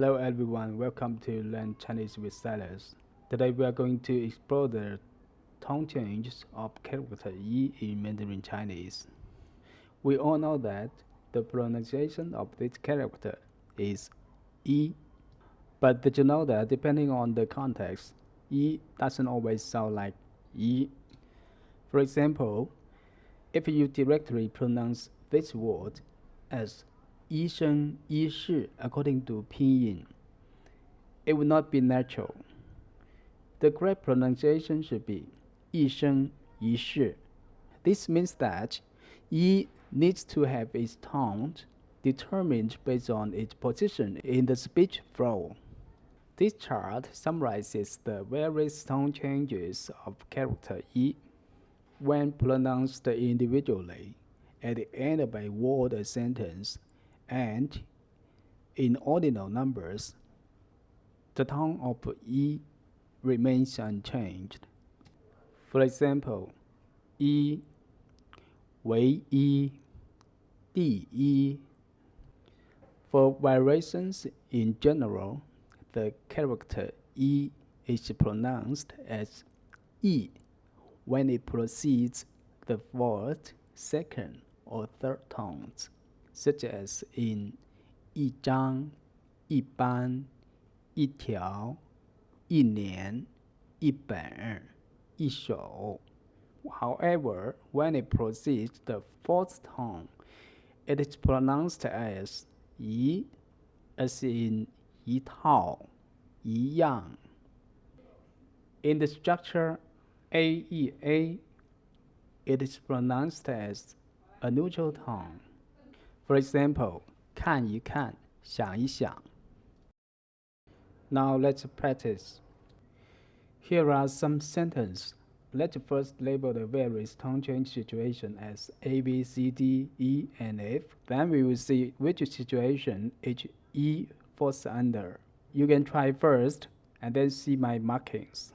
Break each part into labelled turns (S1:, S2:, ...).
S1: Hello everyone, welcome to Learn Chinese with Silas. Today we are going to explore the tone changes of character yi in Mandarin Chinese. We all know that the pronunciation of this character is yi, but did you know that depending on the context, yi doesn't always sound like yi? For example, if you directly pronounce this word as 医生医士 according to Pinyin, it would not be natural. The correct pronunciation should be 一生一世. This means that yi needs to have its tone determined based on its position in the speech flow. This chart summarizes the various tone changes of character yi when pronounced individually at the end of a word or sentence and in ordinal numbers. The tone of yi remains unchanged. For example, 一唯一第一. For variations in general, the character yi is pronounced as yi when it precedes the fourth, second, or third tones, such as in 一张、一班、一条、一年、一本、一首. However, when it precedes the fourth tone, it is pronounced as 一, as in 一套、一样. In the structure AEA, it is pronounced as a neutral tone. For example, 看一看，想一想. Now let's practice. Here are some sentences. Let's first label the various tone change situations as A, B, C, D, E, and F. Then we will see which situation each E falls under. You can try first and then see my markings.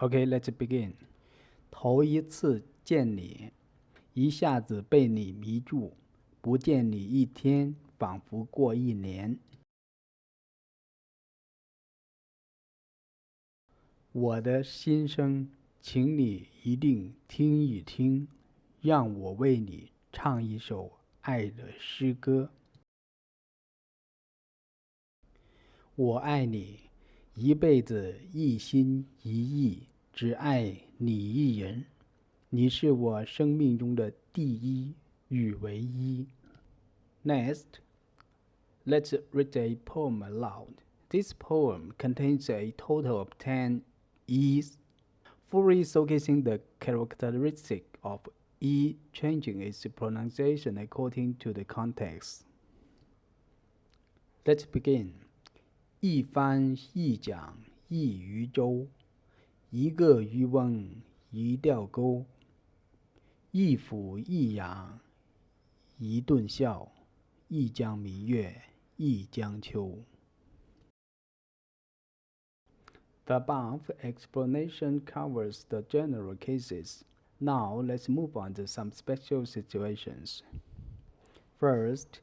S1: Okay, let's begin. 头一次见你，一下子被你迷住，不见你一天，仿佛过一年。我的心声，请你一定听一听，让我为你唱一首爱的诗歌。我爱你，一辈子一心一意，只爱你一人。你是我生命中的第一与唯一。Next, let's read a poem aloud. This poem contains a total of 10 E's, fully showcasing the characteristic of E changing its pronunciation according to the context. Let's begin. 一帆一桨一渔舟，一个渔翁一钓钩，一俯一仰一顿笑，一江明月一江秋. The above explanation covers the general cases. Now let's move on to some special situations. First,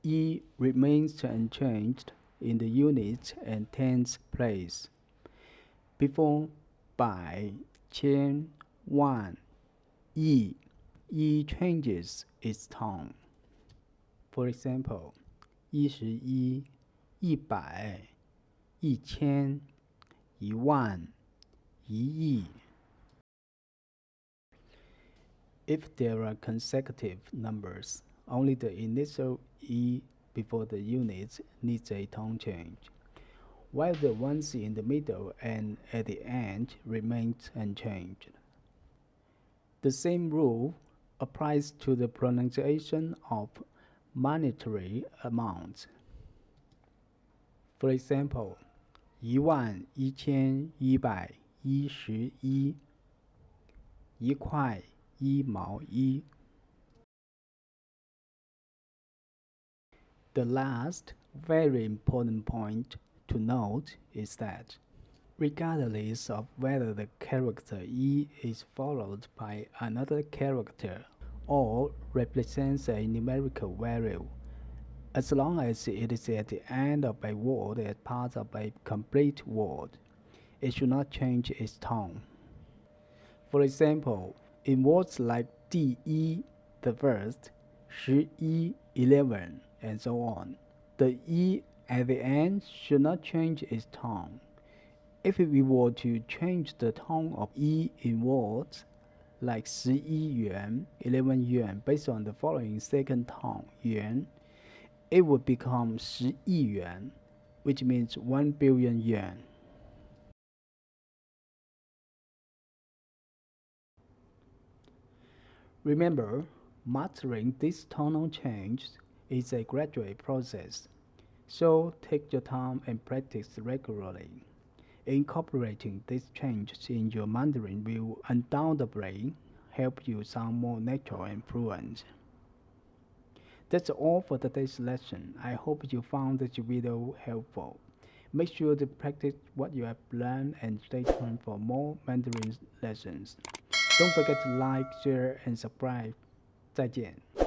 S1: E remains unchanged in the units and tens place. Before 百、千、万、亿, E changes its tone. For example, 一十一、一百、一千、一万、一亿. If there are consecutive numbers, only the initial E before the units needs a tone change, while the ones in the middle and at the end remains unchanged. The same rule applies to the pronunciation of monetary amounts. For example, 一万一千一百一十一，一块一毛一. The last, very important point to note is that, regardless of whether the character E is followed by another character or represents a numerical value, As long as it is at the end of a word as part of a complete word, it should not change its tone. For example, in words like 第一, the first, 十一, 11, and so on, the E at the end should not change its tone. If we were to change the tone of E in words like 11 yuan, 11 yuan, based on the following second tone, yuan, it would become 10亿元, which means 1 billion yuan. Remember, mastering these tonal changes is a gradual process, so take your time and practice regularly. Incorporating these changes in your Mandarin will undoubtedly help you sound more natural and fluent. That's all for today's lesson. I hope you found this video helpful. Make sure to practice what you have learned and stay tuned for more Mandarin lessons. Don't forget to like, share, and subscribe. 再见。